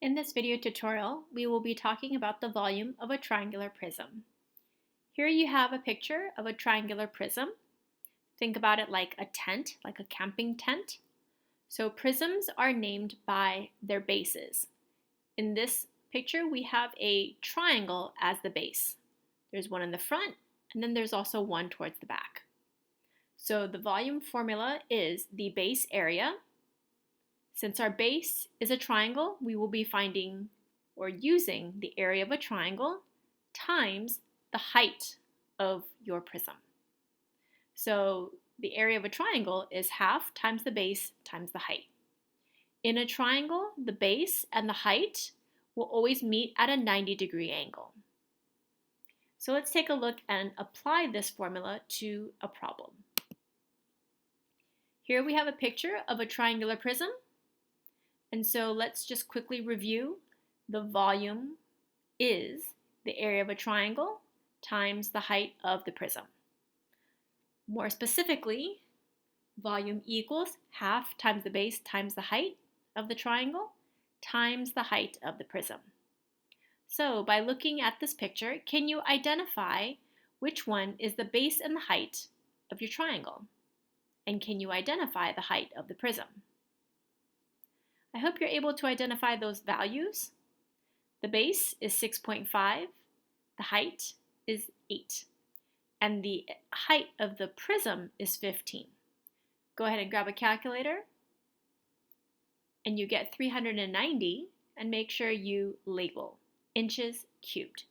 In this video tutorial, we will be talking about the volume of a triangular prism. Here you have a picture of a triangular prism. Think about it like a tent, like a camping tent. So prisms are named by their bases. In this picture, we have a triangle as the base. There's one in the front, and then there's also one towards the back. So the volume formula is the base area. Since our base is a triangle, we will be finding or using the area of a triangle times the height of your prism. So the area of a triangle is half times the base times the height. In a triangle, the base and the height will always meet at a 90-degree angle. So let's take a look and apply this formula to a problem. Here we have a picture of a triangular prism. And so let's just quickly review. The volume is the area of a triangle times the height of the prism. More specifically, volume equals half times the base times the height of the triangle times the height of the prism. So by looking at this picture, can you identify which one is the base and the height of your triangle? And can you identify the height of the prism? I hope you're able to identify those values. The base is 6.5, the height is 8, and the height of the prism is 15. Go ahead and grab a calculator, and you get 390, and make sure you label inches cubed.